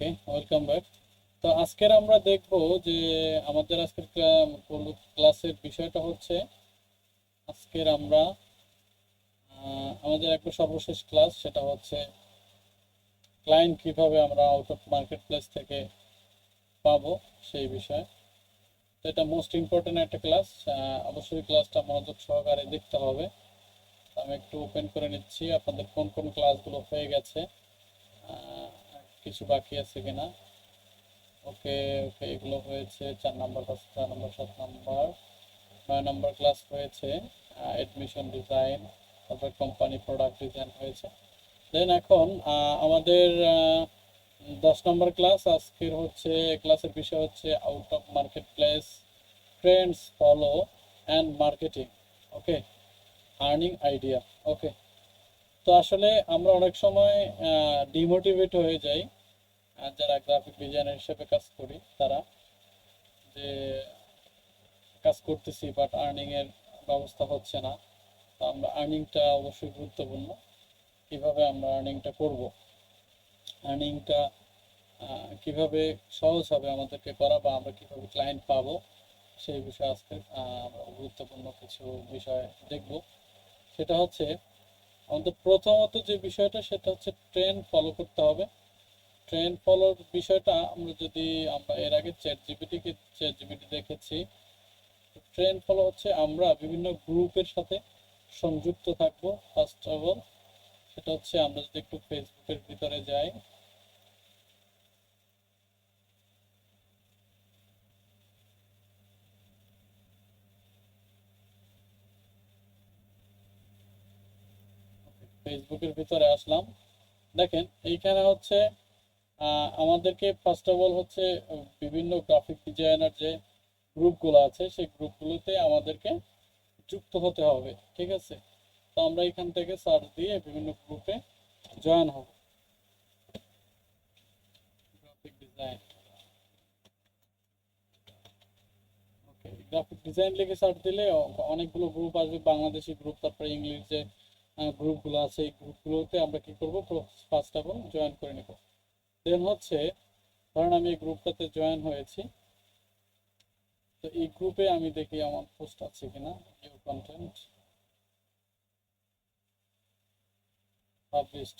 ওকে, welcome back. তো আজকের আমরা দেখব যে আমাদের আজকের ক্লাসের বিষয়টা হচ্ছে আজকের আমরা আমাদের একটা সর্বশেষ ক্লাস, সেটা হচ্ছে ক্লায়েন্ট কিভাবে আমরা আউট অফ মার্কেট প্লেস থেকে পাবো সেই বিষয়ে। তো এটা মোস্ট ইম্পর্টেন্ট একটা ক্লাস, অবশ্যই ক্লাসটা মনোযোগ সহকারে দেখতে হবে। আমি একটু ওপেন করে নিচ্ছি আপনাদের কোন কোন ক্লাসগুলো হয়ে গেছে, আহ, কিছু বাকি আছে কিনা। ওকে ওকে, এগুলো হয়েছে 4 নম্বর, 5 নম্বর, 7 নম্বর, 9 নম্বর ক্লাস হয়েছে। অ্যাডমিশন ডিজাইন, তারপর কোম্পানি প্রোডাক্ট ডিজাইন হয়েছে। দেন এখন আমাদের 10 নম্বর ক্লাস আজকের হচ্ছে। ক্লাসের বিষয় হচ্ছে out of market place trends follow and marketing. Okay, earning idea. Okay, তো আসলে আমরা অনেক সময় ডিমোটিভেট হয়ে যাই, যারা গ্রাফিক ডিজাইনার হিসেবে কাজ করি তারা, যে কাজ করতেছি বাট আর্নিং এর ব্যবস্থা হচ্ছে না। তো আমরা আর্নিংটা অবশ্যই গুরুত্বপূর্ণ। কিভাবে আমরা আর্নিংটা করব, আর্নিংটা কিভাবে সহজ হবে আমাদেরকে করা, বা আমরা কিভাবে ক্লায়েন্ট পাবো, সেই বিষয়ে আজকে আমরা গুরুত্বপূর্ণ কিছু বিষয় দেখব। সেটা হচ্ছে আমাদের প্রথমত যে বিষয়টা, সেটা হচ্ছে ট্রেন্ড ফলো করতে হবে। ট্রেন্ড ফলোর বিষয়টা আমরা এর আগে চ্যাট জিপিটি দেখেছি। ট্রেন্ড ফলো হচ্ছে আমরা বিভিন্ন গ্রুপের সাথে সংযুক্ত থাকবো। ফার্স্ট অফ অল সেটা হচ্ছে আমরা যদি একটু ফেসবুকের ভিতরে যাই, ফেসবুকের ভিতরে আসলাম। দেখেন এইখানে হচ্ছে আমাদেরকে ফার্স্ট অফ অল হচ্ছে বিভিন্ন গ্রাফিক ডিজাইনার যে গ্রুপগুলো আছে সেই গ্রুপগুলোতে আমাদেরকে যুক্ত হতে হবে, ঠিক আছে। তো আমরা এখান থেকে সার্চ দিয়ে বিভিন্ন গ্রুপে জয়েন হব। গ্রাফিক ডিজাইন, ওকে, গ্রাফিক ডিজাইন লিখে সার্চ দিলে অনেকগুলো গ্রুপ আসবে, বাংলাদেশি গ্রুপ, তারপরে ইংলিশ যে গ্রুপগুলো আছে এই গ্রুপগুলোতে আমরা কি করব, ফার্স্ট অফ অল জয়েন করে নেব। দেন হচ্ছে ধরেন আমি এই গ্রুপটাতে জয়েন হয়েছি। তো এই গ্রুপে আমি দেখি আমার পোস্ট আছে কিনা, নিউ কন্টেন্ট, পাবলিশড।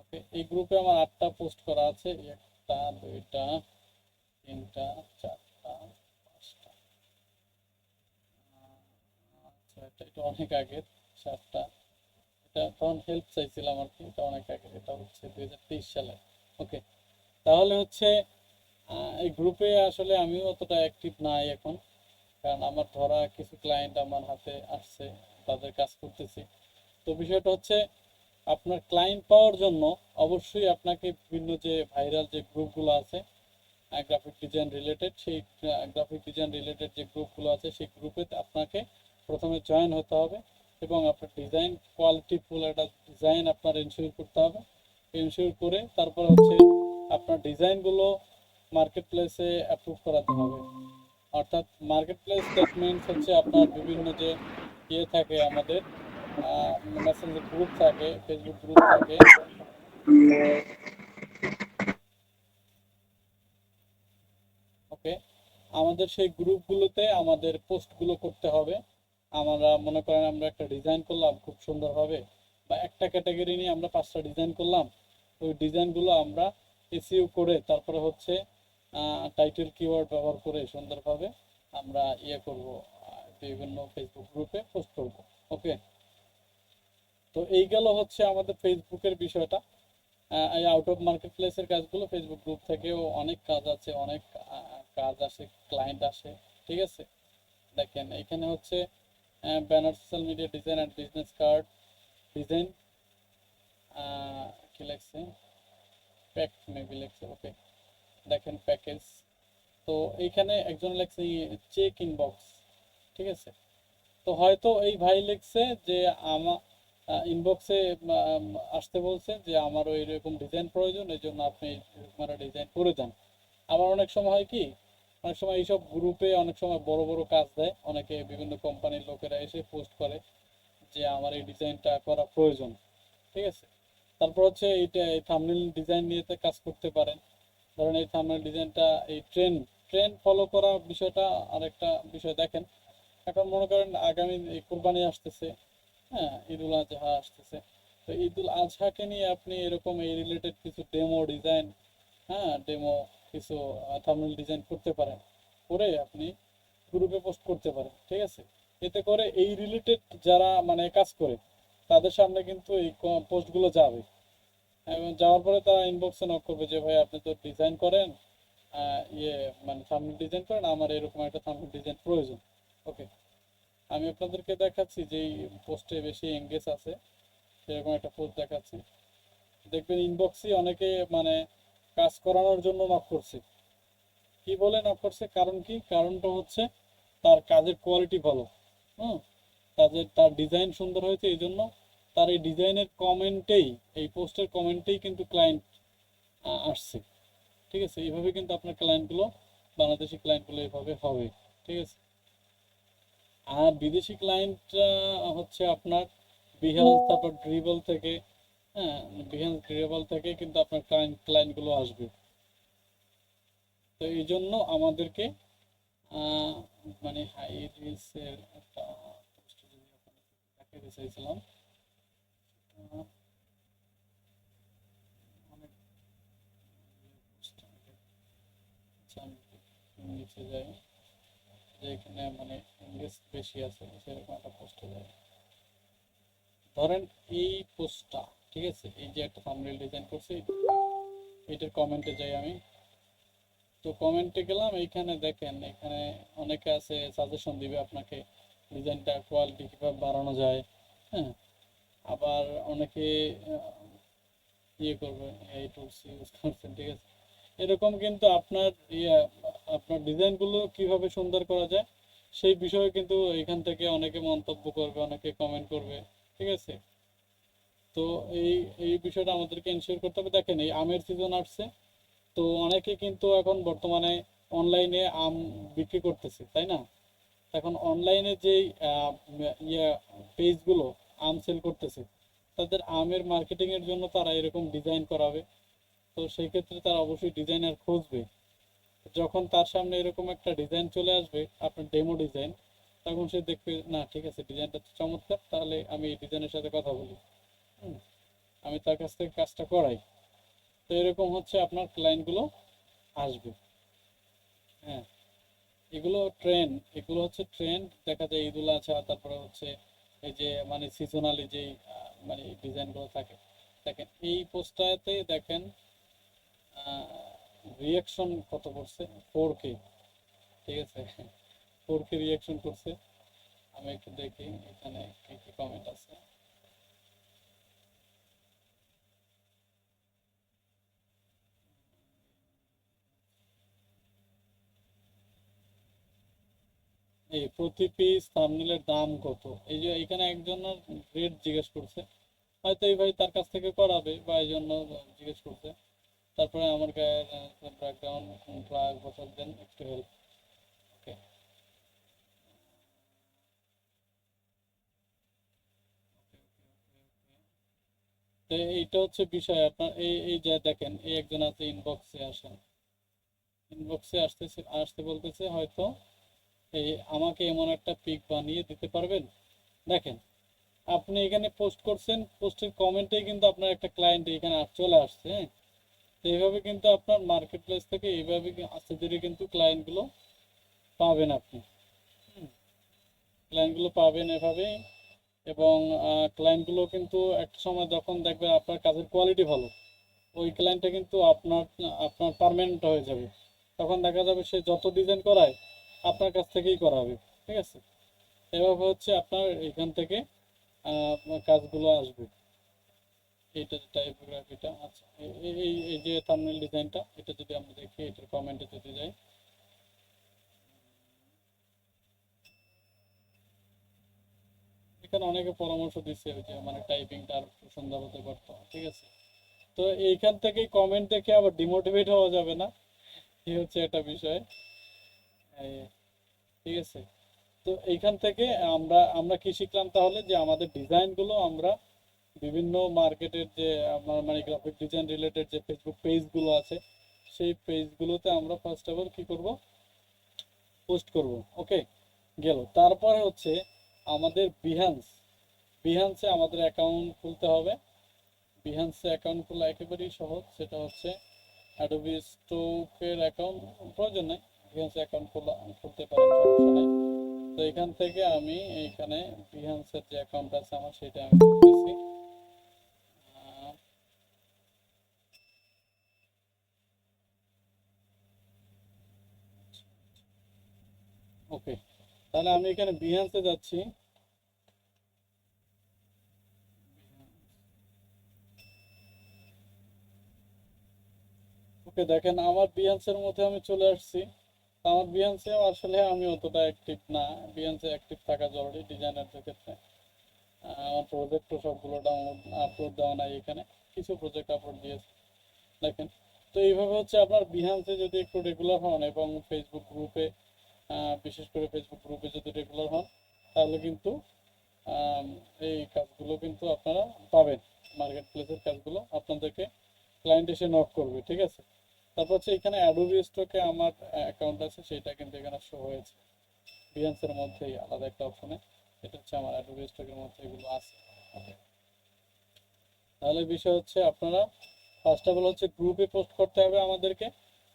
ওকে, এই গ্রুপে আমার 8টা পোস্ট করা আছে, একটা, দুইটা, তিনটা, চারটা, পাঁচটা, আচ্ছা এটা অনেক আগের, 7টা। এটা তখন হেল্প চাইছিলাম আর কি, এটা অনেক আগের, এটা হচ্ছে 2023 সালে। ওকে, তাহলে হচ্ছে এই গ্রুপে আসলে আমিও অতটা অ্যাক্টিভ নাই এখন, কারণ আমার ধরা কিছু ক্লায়েন্ট আমার হাতে আসছে, তাদের কাজ করতেছি। তো বিষয়টা হচ্ছে আপনার ক্লায়েন্ট পাওয়ার জন্য অবশ্যই আপনাকে বিভিন্ন যে ভাইরাল যে গ্রুপগুলো আছে গ্রাফিক ডিজাইন রিলেটেড, সেই গ্রাফিক ডিজাইন রিলেটেড যে গ্রুপগুলো আছে সেই গ্রুপে আপনাকে প্রথমে জয়েন হতে হবে, এবং আপনার ডিজাইন কোয়ালিটিফুল একটা ডিজাইন আপনার এনশিওর করতে হবে। এনশিওর করে তারপর হচ্ছে আপনার ডিজাইনগুলো মার্কেট প্লেসে অ্যাপ্রুভ করাতে হবে। অর্থাৎ মার্কেট প্লেস স্টেটমেন্টস হচ্ছে আপনার বিভিন্ন যে ইয়ে থাকে আমাদের, মেসেঞ্জার গ্রুপ থাকে, ফেসবুক গ্রুপ থাকে। ওকে, আমাদের সেই গ্রুপগুলোতে আমাদের পোস্টগুলো করতে হবে। আমরা মনে করেন আমরা একটা ডিজাইন করলাম খুব সুন্দরভাবে, বা একটা ক্যাটাগরি নিয়ে আমরা 5টা ডিজাইন করলাম, ওই ডিজাইনগুলো আমরা এসইও করে তারপরে হচ্ছে টাইটেল কিওয়ার্ড ব্যবহার করে সুন্দরভাবে আমরা ইয়ে করব, বিভিন্ন ফেসবুক গ্রুপে পোস্ট করব। ওকে, তো এই গেল হচ্ছে আমাদের ফেসবুকের বিষয়টা। এই আউট অফ মার্কেট প্লেসের কাজগুলো ফেসবুক গ্রুপ থেকেও অনেক কাজ আছে, অনেক কাজ আসে, ক্লায়েন্ট আসে, ঠিক আছে। দেখেন এখানে হচ্ছে banner, social media design and business card design, কি লেখছে, প্যাক মেবি লেখছে। ওকে, দেখেন প্যাকেজ। তো এইখানে একজন লেখছে চেক ইনবক্স, ঠিক আছে। তো হয়তো এই ভাই লিখছে যে আমার ইনবক্সে আসতে বলছে যে আমারও এরকম ডিজাইন প্রয়োজন, এই জন্য আপনি এরকম একটা ডিজাইন করে দেন। আবার অনেক সময় হয় কি, অনেক সময় এইসব গ্রুপে অনেক সময় বড় বড় কাজ দেয়, অনেকে বিভিন্ন কোম্পানির লোকেরা এসে পোস্ট করে যে আমার এই ডিজাইনটা করা প্রয়োজন, ঠিক আছে। তারপর হচ্ছে এইটা এই থাম্বনেল ডিজাইন নিয়ে কাজ করতে পারেন। ধরেন এই থাম্বনেল ডিজাইনটা এই ট্রেন্ড ফলো করা বিষয়টা আরেকটা বিষয়। দেখেন এখন মনে করেন আগামী এই কুরবানি আসতেছে, হ্যাঁ, ঈদুল আজহা আসতেছে। তো ঈদুল আজহাকে নিয়ে আপনি এরকম এই রিলেটেড কিছু ডেমো ডিজাইন, হ্যাঁ, ডেমো কিছু থাম্বনেল ডিজাইন করতে পারেন, করে আপনি গ্রুপে পোস্ট করতে পারেন, ঠিক আছে। এতে করে এই রিলেটেড যারা মানে কাজ করে তাদের সামনে কিন্তু এই পোস্টগুলো যাবে, এবং যাওয়ার পরে তারা ইনবক্সে নক করবে যে ভাই আপনি তো ডিজাইন করেন, ইয়ে মানে থাম্বনেল ডিজাইন করেন, আমার এরকম একটা থাম্বনেল ডিজাইন প্রয়োজন। ওকে, আমি আপনাদেরকে দেখাচ্ছি যেই পোস্টে বেশি এঙ্গেজ আছে সেরকম একটা পোস্ট দেখাচ্ছি। দেখবেন ইনবক্সে অনেকে মানে কাজ করানোর জন্য নক করছে। কি বলে নক করছে, কারণ কি, কারণটা হচ্ছে তার কাজের কোয়ালিটি ভালো, হুম, তার ডিজাইন সুন্দর হয়েছে, এই জন্য তার এই ডিজাইনের কমেন্টেই, এই পোস্টের কমেন্টেই কিন্তু ক্লায়েন্ট আসছে, ঠিক আছে। এইভাবে কিন্তু আপনার ক্লায়েন্টগুলো, বাংলাদেশি ক্লায়েন্টগুলো এইভাবে হবে, ঠিক আছে। আর বিদেশি ক্লায়েন্ট হচ্ছে আপনার বিহেন্স, তারপর ড্রিবল থেকে, হ্যাঁ, বিহেন্স ড্রিবল থেকে কিন্তু আপনার ক্লায়েন্টগুলো আসবে। তো এই জন্য আমাদেরকে আহ, মানে হাই রিস্কের একটা post যদি আপনাদের দেখাতে চাইছিলাম, আহ, অনেক post আচ্ছা, আমি নিচে যাই, যেখানে মানে এঙ্গেজ বেশি আছে সেরকম একটা পোস্টে যাই। ধরেন এই পোস্টটা, ঠিক আছে, এই যে একটা থাম্বনেল ডিজাইন করছি, এটার কমেন্টে যাই আমি। তো কমেন্টে গেলাম, এইখানে দেখেন এখানে অনেকে আছে সাজেশন দিবে আপনাকে ডিজাইনটা কোয়ালিটি কীভাবে বাড়ানো যায়, হ্যাঁ। আবার অনেকে ইয়ে করবে, এই টুলস ইউজ করছেন, ঠিক আছে। এরকম কিন্তু আপনার ইয়ে, আপনার ডিজাইনগুলো কিভাবে সুন্দর করা যায় সেই বিষয়ে কিন্তু এখান থেকে অনেকে মন্তব্য করবে, অনেকে কমেন্ট করবে, ঠিক আছে। তো এই এই বিষয়টা আমাদেরকে এনশিওর করতে হবে। দেখেন এই আমের সিজন আসছে, তো অনেকে কিন্তু এখন বর্তমানে অনলাইনে আম বিক্রি করতেছে, তাই না। এখন অনলাইনে যেই ইয়ে পেজগুলো আম সেল করতেছে, তাদের আমের মার্কেটিং এর জন্য তারা এরকম ডিজাইন করাবে। তো সেই ক্ষেত্রে তারা অবশ্যই ডিজাইনার খুঁজবে। যখন তার সামনে এরকম একটা ডিজাইন চলে আসবে, আপনার ডেমো ডিজাইন, তখন সে দেখবে না ঠিক আছে ডিজাইনটা তো চমৎকার, তাহলে আমি এই ডিজাইনের সাথে কথা বলি, হুম, আমি তার কাছ থেকে কাজটা করাই। তো এরকম হচ্ছে আপনার ক্লায়েন্টগুলো আসবে, হ্যাঁ। এগুলো ট্রেন্ড, এগুলো হচ্ছে ট্রেন্ড, দেখা যায় ঈদুল আজহা, তারপরে হচ্ছে এই যে মানে সিজনালি যেই মানে ডিজাইনগুলো থাকে। দেখেন এই পোস্টটাতে দেখেন রিয়াকশন কত করছে, 4K, ঠিক আছে, 4K রিয়াকশন করছে। আমি একটু দেখি এখানে কি কি কমেন্ট আছে। এই প্রতি পিস থাম্বনেলের দাম কত, এই যে এখানে একজনের রেট জিজ্ঞেস করছে, হয়তো এই ভাই তার কাছ থেকে করাবে বা এই জন্য জিজ্ঞেস করছে। তারপরে আমার গায়ের ব্যাকগ্রাউন্ড বছর দেন একটু হেল্প। ওকে, তো এইটা হচ্ছে বিষয় আপনার। এই এই যে দেখেন এই একজন আছে ইনবক্সে আসেন, ইনবক্সে আসতেছে, আসতে বলতেছে হয়তো এই আমাকে এমন একটা পিক বানিয়ে দিতে পারবেন। দেখেন আপনি এখানে পোস্ট করছেন, পোস্টের কমেন্টেই কিন্তু আপনার একটা ক্লায়েন্ট এখানে চলে আসছে, হ্যাঁ। তো এইভাবে কিন্তু আপনার মার্কেট প্লেস থেকে এইভাবে আস্তে ধীরে কিন্তু ক্লায়েন্টগুলো পাবেন আপনি, ক্লায়েন্টগুলো পাবেন এভাবেই। এবং ক্লায়েন্টগুলো কিন্তু একটা সময় যখন দেখবেন আপনার কাজের কোয়ালিটি ভালো, ওই ক্লায়েন্টটা কিন্তু আপনার আপনার পার্মানেন্ট হয়ে যাবে। তখন দেখা যাবে সে যত ডিজাইন করায় আপনার কাছ থেকেই করাবে, ঠিক আছে। এভাবে হচ্ছে আপনার এখান থেকে আপনার কাজগুলো আসবে। এইটা টাইপোগ্রাফিটা, আচ্ছা, এই যে থাম্বনেল ডিজাইনটা, এটা যদি আমরা দেখি, এটার কমেন্টে যদি যাই, এখানে অনেকে পরামর্শ দিচ্ছে যে মানে টাইপিংটা আর একটু সুন্দর হতে পারতো, ঠিক আছে। তো এইখান থেকে কমেন্ট দেখে আবার ডিমোটিভেট হওয়া যাবে না, এই হচ্ছে একটা বিষয়, এই, ঠিক আছে। তো এইখান থেকে আমরা আমরা কি শিখলাম তাহলে, যে আমাদের ডিজাইনগুলো আমরা বিভিন্ন মার্কেটের যে আমার মানে গ্রাফিক ডিজাইন রিলেটেড যে ফেসবুক পেজগুলো আছে, সেই পেজগুলোতে আমরা ফার্স্ট অফ অল কি করব, পোস্ট করব। ওকে, গেল। তারপরে হচ্ছে আমাদের বিহান্সে আমাদের অ্যাকাউন্ট খুলতে হবে। বিহান্সে অ্যাকাউন্ট খোলা একেবারেই সহজ, সেটা হচ্ছে অ্যাডোবি স্টোকের অ্যাকাউন্ট প্রয়োজন নেই, বিহান্সে অ্যাকাউন্ট খুলতে পারেন, সমস্যা নেই। তো এখান থেকে আমি এইখানে বিহান্সের যে অ্যাকাউন্ট আছে আমার, সেটা আমি খুলতেছি। ওকে, তাহলে আমি এখানে বিহান্সে যাচ্ছি। ওকে, দেখেন আমার বিহান্সের মধ্যে আমি চলে আসছি। আমার বিহান্সে আসলে আমি অতটা অ্যাক্টিভ না, বিহান্সে অ্যাক্টিভ থাকা জরুরি ডিজাইনারদের ক্ষেত্রে। আমার প্রজেক্ট সবগুলো ডাউনলোড আপলোড দেওয়া নাই এখানে, কিছু প্রজেক্ট আপলোড দিয়েছি দেখেন। তো এইভাবে হচ্ছে আপনার বিহান্সে যদি একটু রেগুলার হন এবং ফেসবুক গ্রুপে, বিশেষ করে ফেসবুক গ্রুপে যদি রেগুলার হন, তাহলে কিন্তু আম, এই কাজগুলো কিন্তু আপনারা পাবেন। মার্কেট প্লেসের কাজগুলো আপনাদেরকে ক্লায়েন্ট এসে নক করবে, ঠিক আছে। তারপর হচ্ছে এখানে অ্যাডোবি স্টকে আমার অ্যাকাউন্ট আছে, সেটা কিন্তু এখানে শো হয়েছে বিহান্সের মধ্যেই আলাদা একটা অপশনে। এটা হচ্ছে আমার অ্যাডোবি স্টকের মধ্যে এগুলো আছে। Okay. তাহলে বিষয় হচ্ছে আপনারা ফার্স্ট অফ অল হচ্ছে গ্রুপে পোস্ট করতে হবে আমাদেরকে,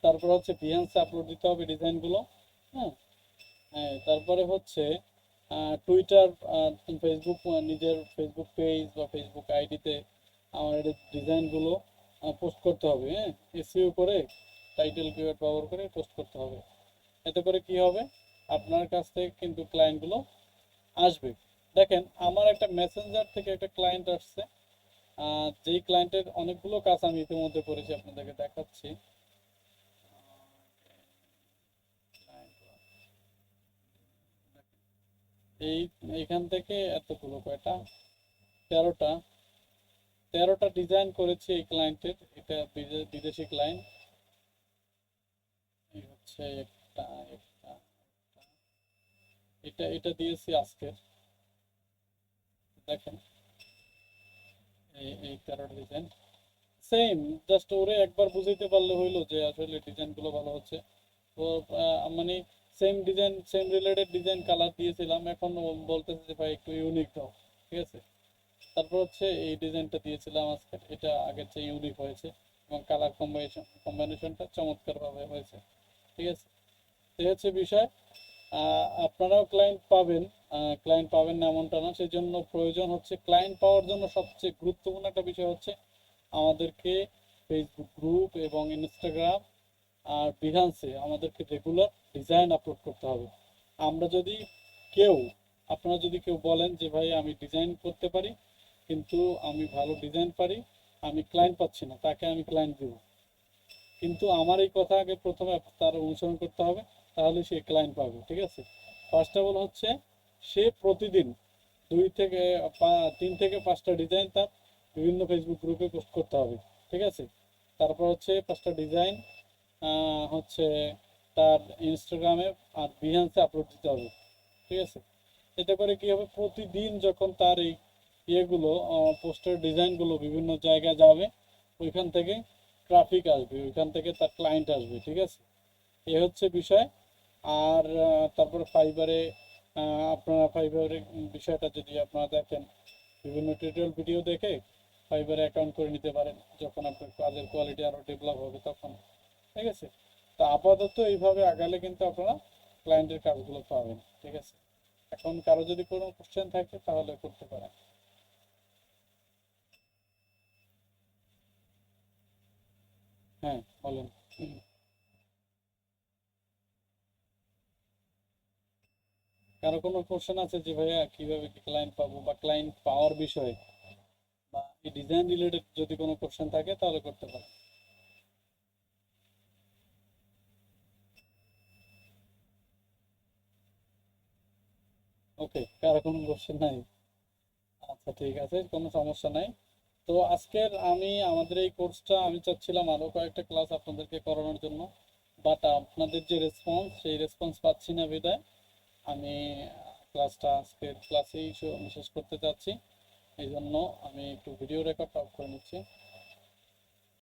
তারপর হচ্ছে বিহান্সে আপলোড দিতে হবে ডিজাইনগুলো। হ্যাঁ, হ্যাঁ, তারপরে হচ্ছে টুইটার, ফেসবুক, নিজের ফেসবুক পেজ বা ফেসবুক আইডিতে আমার এই ডিজাইনগুলো পোস্ট করতে হবে। হ্যাঁ, এসইও করে টাইটেল কিওয়ার্ড ব্যবহার করে পোস্ট করতে হবে। এতে করে কি হবে, আপনার কাছ থেকে কিন্তু ক্লায়েন্টগুলো আসবে। দেখেন আমার একটা মেসেঞ্জার থেকে একটা ক্লায়েন্ট আসছে, যেই ক্লায়েন্টের অনেকগুলো কাজ আমি ইতিমধ্যে করেছি, আপনাদেরকে দেখাচ্ছি। এই এইখান থেকে এতগুলো কয়টা, 13টা 13টা ডিজাইন করেছি এই ক্লায়েন্টের। এটা বিদেশি ক্লায়েন্ট। এই হচ্ছে একটা একটা এটা এটা দিয়েছি আজকের, দেখেন। এই 13টা ডিজাইন সেম, জাস্ট ওরে একবার বুঝাইতে পারলে হইলো যে আসলে ডিজাইনগুলো ভালো হচ্ছে। তো মানে same design, same related design colour দিয়েছিলাম, এখন ও বলতেছে যে ভাই একটু ইউনিক দাও, ঠিক আছে। তারপর হচ্ছে এই ডিজাইনটা দিয়েছিলাম আজকে, এটা আগের চেয়ে ইউনিক হয়েছে এবং কালার কম্বিনেশনটা চমৎকারভাবে হয়েছে, ঠিক আছে। এই হচ্ছে বিষয়। আপনারাও ক্লায়েন্ট পাবেন না এমনটা না, সেই জন্য প্রয়োজন হচ্ছে ক্লায়েন্ট পাওয়ার জন্য সবচেয়ে গুরুত্বপূর্ণ একটা বিষয় হচ্ছে আমাদেরকে ফেসবুক গ্রুপ এবং ইনস্টাগ্রাম আর বিহান্সে আমাদেরকে রেগুলার ডিজাইন আপলোড করতে হবে। আমরা যদি কেউ আপনারা যদি কেউ বলেন যে ভাই আমি ডিজাইন করতে পারি, কিন্তু আমি ভালো ডিজাইন পারি, আমি ক্লায়েন্ট পাচ্ছি না, তাকে আমি ক্লায়েন্ট দেবো। কিন্তু আমার এই কথা আগে প্রথমে তার অনুসরণ করতে হবে, তাহলে সে ক্লায়েন্ট পাবে, ঠিক আছে। ফার্স্ট অফ অল হচ্ছে সে প্রতিদিন 3 থেকে 5টা ডিজাইন তার বিভিন্ন ফেসবুক গ্রুপে পোস্ট করতে হবে, ঠিক আছে। তারপর হচ্ছে 5টা ডিজাইন হচ্ছে তার ইনস্টাগ্রামে আর বিহান্সে আপলোড দিতে হবে, ঠিক আছে। এতে করে কি হবে, প্রতিদিন যখন তার এই ইয়েগুলো, পোস্টার ডিজাইনগুলো বিভিন্ন জায়গায় যাবে, ওইখান থেকে ট্রাফিক আসবে, ওইখান থেকে তার ক্লায়েন্ট আসবে, ঠিক আছে। এ হচ্ছে বিষয়। আর তারপর ফাইবারে, আপনারা ফাইবারের বিষয়টা যদি আপনারা দেখেন, বিভিন্ন টিউটোরিয়াল ভিডিও দেখে ফাইবারে অ্যাকাউন্ট করে নিতে পারেন, যখন আপনার কাজের কোয়ালিটি আরও ডেভেলপ হবে তখন, ঠিক আছে। তো আপাতত এইভাবে আগালে কিন্তু আপনারা ক্লায়েন্টের কাজগুলো পাবেন, ঠিক আছে। এখন কারো যদি কোনো কোশ্চেন থাকে তাহলে করতে পারেন। হ্যাঁ, বলেন। কারো কোনো কোশ্চেন আছে যে ভাইয়া কিভাবে কি ক্লায়েন্ট পাবো, বা ক্লায়েন্ট পাওয়ার বিষয়ে, বা এই ডিজাইন রিলেটেড যদি কোনো কোশ্চেন থাকে তাহলে করতে পারেন। ওকে, কারো কোনো কোশ্চেন নাই? আচ্ছা, ঠিক আছে, কোনো সমস্যা নাই। তো আজকের আমাদের এই কোর্সটা আমি চাচ্ছিলাম আরো কয়েকটা ক্লাস আপনাদেরকে করানোর জন্য, বাট আপনাদের যে রেসপন্স, সেই রেসপন্স পাচ্ছি না বিদায় আমি ক্লাসটা আজকের ক্লাসেই শেষ করতে চাচ্ছি। এই জন্য আমি একটু ভিডিও রেকর্ডটা অফ করে নিচ্ছি।